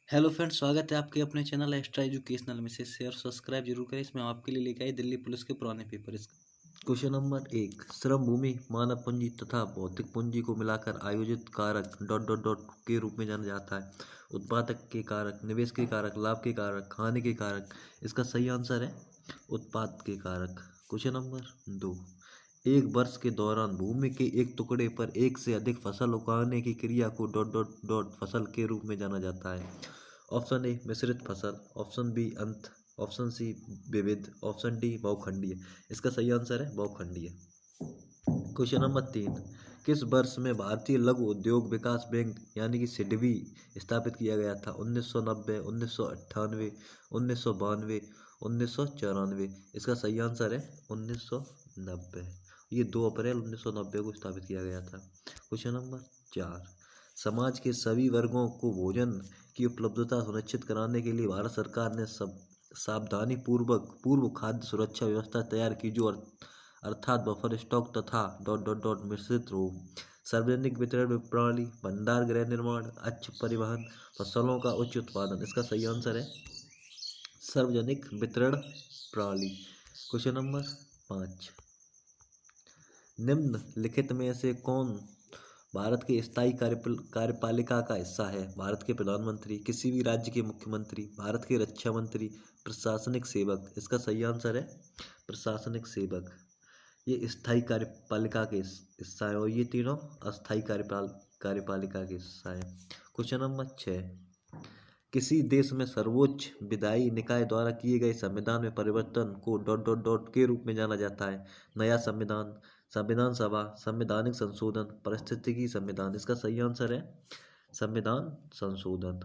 Hello friends, स्वागत है आपके अपने चैनल एक्स्ट्रा एजुकेशनल में। से शेयर सब्सक्राइब जरूर करें। इसमें हम आपके लिए लेके आए दिल्ली पुलिस के पुराने पेपर। इस क्वेश्चन नंबर 1, श्रम भूमि मानव पूंजी तथा भौतिक पूंजी को मिलाकर आयोजित कारक डॉट डॉट डॉट के रूप में जाना जाता है। उत्पादक के कारक, निवेश के कारक, लाभ के कारक, हानि के कारक। इसका सही आंसर है उत्पाद के कारक। क्वेश्चन नंबर 2, एक वर्ष के दौरान भूमि के एक टुकड़े पर एक से अधिक फसल उगाने की क्रिया को डॉट डॉट डॉट फसल के रूप में जाना जाता है। ऑप्शन ए मिश्रित फसल, ऑप्शन बी अंत, ऑप्शन सी विविध, ऑप्शन डी बहुखंडीय। इसका सही आंसर है बहुखंडीय। क्वेश्चन नंबर 3, किस वर्ष में भारतीय लघु उद्योग विकास बैंक यानी कि सिडबी स्थापित किया गया था? 1990, 1998, 1992, 1994। इसका सही आंसर है 1990। ये 2 अप्रैल 1990 को स्थापित किया गया था। क्वेश्चन नंबर 4, समाज के सभी वर्गों को भोजन की उपलब्धता सुनिश्चित कराने के लिए भारत सरकार ने सब सावधानी पूर्वक पूर्व खाद्य सुरक्षा व्यवस्था तैयार की, जो अर्थात बफर स्टॉक तथा डॉट डॉट डॉट मिश्रित रूप, सार्वजनिक वितरण प्रणाली, भंडार गृह निर्माण, अच्छ परिवहन, फसलों का उच्च उत्पादन। इसका सही आंसर है सार्वजनिक वितरण प्रणाली। क्वेश्चन नंबर 5, निम्नलिखित में से कौन भारत के स्थायी कार्यपालिका का हिस्सा है? भारत के प्रधानमंत्री, किसी भी राज्य के मुख्यमंत्री, भारत के रक्षा मंत्री, प्रशासनिक सेवक। इसका सही आंसर है प्रशासनिक सेवक। ये स्थायी कार्यपालिका के हिस्सा है और ये तीनों अस्थायी कार्यपालिका के हिस्सा है। क्वेश्चन नंबर 6, किसी देश में सर्वोच्च विधायी निकाय द्वारा किए गए संविधान में परिवर्तन को डॉट डॉट डॉट के रूप में जाना जाता है? नया संविधान, संविधान सभा, संवैधानिक संशोधन, पारिस्थितिकी संविधान। इसका सही आंसर है संविधान संशोधन।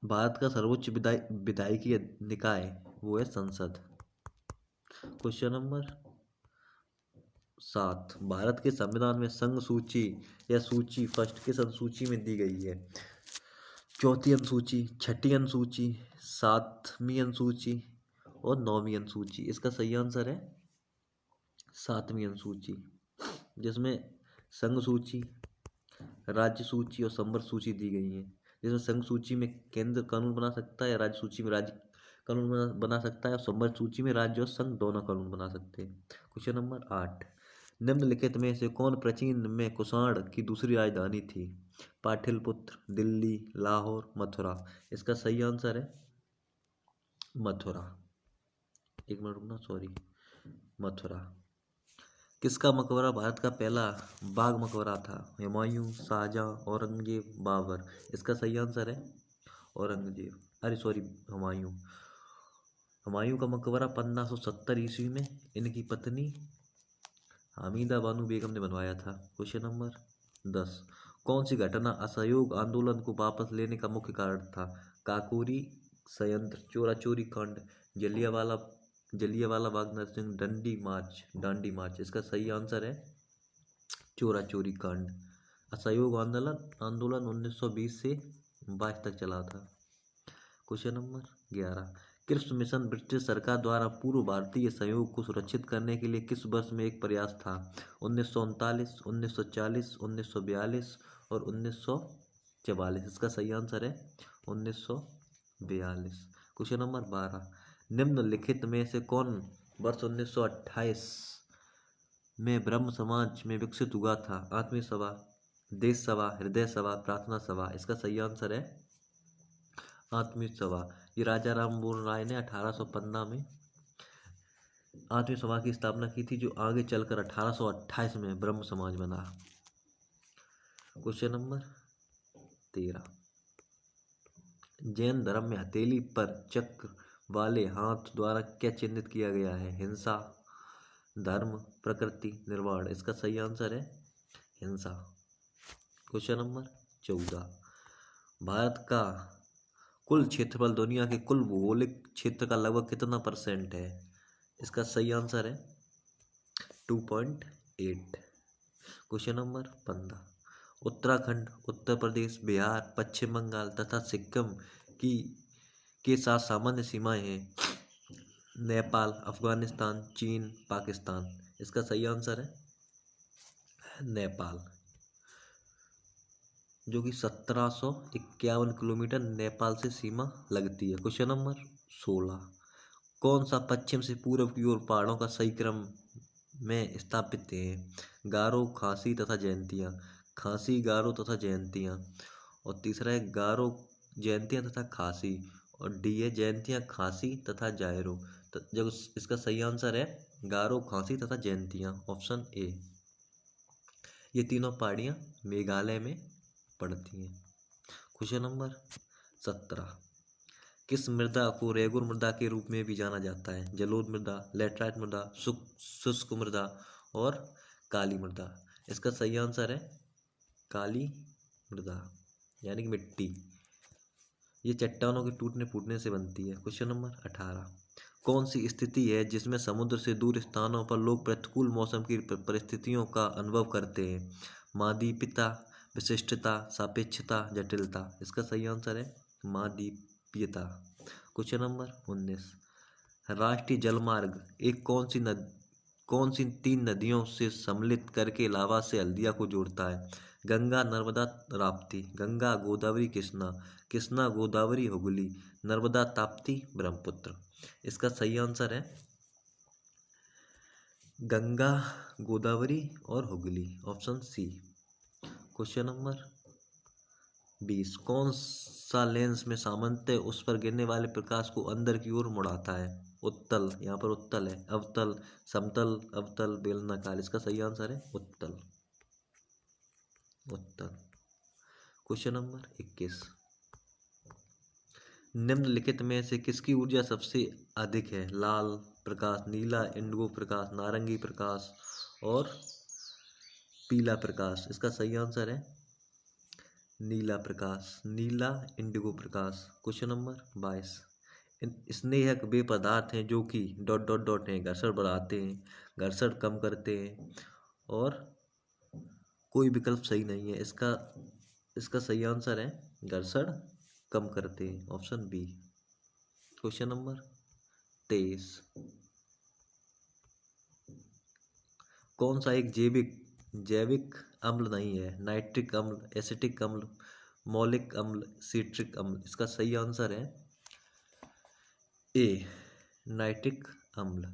भारत का सर्वोच्च विधायी निकाय वो है संसद। क्वेश्चन नंबर 7, भारत के संविधान में संघ सूची या सूची फर्स्ट किस अनुसूची में दी गई है? चौथी अनुसूची, छठी अनुसूची, सातवीं अनुसूची और 9वीं अनुसूची। इसका सही आंसर है 7वीं अनुसूची, जिसमें संघ सूची, राज्य सूची और संवर्ग सूची दी गई है। जिसमें संघ सूची में केंद्र कानून बना सकता है, राज्य सूची में राज्य कानून बना सकता है और संवर्ग सूची में राज्य और संघ दोनों कानून बना सकते हैं। क्वेश्चन नंबर 8, निम्नलिखित में से कौन प्राचीन में कुषाण की दूसरी राजधानी थी? पाटलिपुत्र, दिल्ली, लाहौर, मथुरा। इसका सही आंसर है मथुरा। एक मिनट रुकना, सॉरी, मथुरा। किसका मकबरा भारत का पहला बाघ मकबरा था? हुमायूं, शाहजहां, औरंगजेब, बाबर। इसका सही आंसर है औरंगजेब, अरे सॉरी, हुमायूं। हुमायूं का मकबरा 1570 ईस्वी में इनकी पत्नी हामिदा बानो बेगम ने बनवाया था। क्वेश्चन नंबर 10, कौन सी घटना असहयोग आंदोलन को वापस लेने का मुख्य कारण था? काकोरी संयंत्र, चोरा चोरी कांड, जलियांवाला बाग नरसिंह, दांडी मार्च। इसका सही आंसर है चोरा चोरी कांड। असहयोग आंदोलन आंदोलन 1920 से 22 तक चला था। Question number 11, Cripps mission British सरकार द्वारा पूर्व भारतीय सहयोग को सुरक्षित करने के लिए किस वर्ष में एक प्रयास था? 1939, 1940, 1942 और 1944। इसका सही आंसर है 1942। क्वेश्चन नंबर 12, निम्नलिखित में से कौन वर्ष 1928 में ब्रह्म समाज में विकसित हुआ था? आत्मीय सभा, देश सभा, हृदय सभा, प्रार्थना सभा। इसका सही आंसर है आत्मीय सभा। ये राजा राम मोहन राय ने 1815 में आत्मीय सभा की स्थापना की थी, जो आगे चलकर 1828 में ब्रह्म समाज बना। क्वेश्चन नंबर 13, जैन धर्म में हथेली पर चक्र वाले हाथ द्वारा क्या चिन्हित किया गया है? हिंसा, धर्म, प्रकृति, निर्वाण। इसका सही आंसर है हिंसा। क्वेश्चन नंबर 14, भारत का कुल क्षेत्रफल दुनिया के कुल भौगोलिक क्षेत्र का लगभग कितना % है? इसका सही आंसर है 2.8। क्वेश्चन नंबर 15, उत्तराखंड, उत्तर प्रदेश, बिहार, पश्चिम बंगाल तथा सिक्किम की के साथ सामान्य सीमाएं हैं? नेपाल, अफगानिस्तान, चीन, पाकिस्तान। इसका सही आंसर है नेपाल। जो कि 1751 किलोमीटर नेपाल से सीमा लगती है। क्वेश्चन नंबर 16, कौन सा पश्चिम से पूर्व की ओर पहाड़ों का सही क्रम में स्थापित है? गारो, खासी तथा जयंतियाँ। खासी, गारो तथा जयंतियाँ। और तीसरा है गारो, जयंतियाँ तथा खासी। और डी है जयंतियाँ, खासी तथा जायरो। तो जब इसका सही आंसर है गारो, खासी तथा जयंतियाँ, ऑप्शन ए। ये तीनों पहाड़ियाँ मेघालय में पड़ती हैं। क्वेश्चन नंबर 17, किस मृदा को रेगुर मृदा के रूप में भी जाना जाता है? जलोढ़ मृदा, लैटराइट मृदा, शुष्क मृदा और काली मृदा। इसका सही आंसर है काली मृदा, यानी कि मिट्टी। ये चट्टानों के टूटने फूटने से बनती है। क्वेश्चन नंबर 18, कौन सी स्थिति है जिसमें समुद्र से दूर स्थानों पर लोग प्रतिकूल मौसम की परिस्थितियों का अनुभव करते हैं? महाद्वीपीयता, विशिष्टता, सापेक्षता, जटिलता। इसका सही आंसर है महाद्वीपीयता। क्वेश्चन नंबर 19, राष्ट्रीय जलमार्ग एक कौन सी तीन नदियों से सम्मिलित करके इलाहाबाद से हल्दिया को जोड़ता है? गंगा, नर्मदा, राप्ती। गंगा, गोदावरी, कृष्णा। कृष्णा, गोदावरी, हुगली। नर्मदा, ताप्ती, ब्रह्मपुत्र। इसका सही आंसर है गंगा, गोदावरी और Hooghly, option C. Question number 20, कौन सा लेंस में सामान्यतः उस पर गिरने वाले प्रकाश को अंदर की ओर मुड़ाता है? उत्तल, यहाँ पर उत्तल है, अवतल, समतल, अवतल, बेलनाकार। इसका सही आंसर है उत्तल। उत्तल। क्वेश्चन नंबर 21, निम्नलिखित में से किसकी ऊर्जा सबसे अधिक है? लाल प्रकाश, नीला, इंडिगो प्रकाश, नारंगी प्रकाश और पीला प्रकाश। इसका सही आंसर है नीला प्रकाश, नीला, इंडिगो प्रकाश। क्वेश्चन नंबर 22, स्नेहक वे पदार्थ हैं जो कि डॉट डॉट डॉट हैं, घर्षण बढ़ाते हैं, घर्षण कम करते हैं और कोई विकल्प सही नहीं है। इसका सही आंसर है घर्षण कम करते हैं, ऑप्शन बी। क्वेश्चन नंबर 23, कौन सा एक जैविक अम्ल नहीं है? नाइट्रिक अम्ल, एसिटिक अम्ल, मौलिक अम्ल, सिट्रिक अम्ल। इसका सही आंसर है ए, नाइट्रिक अम्ल।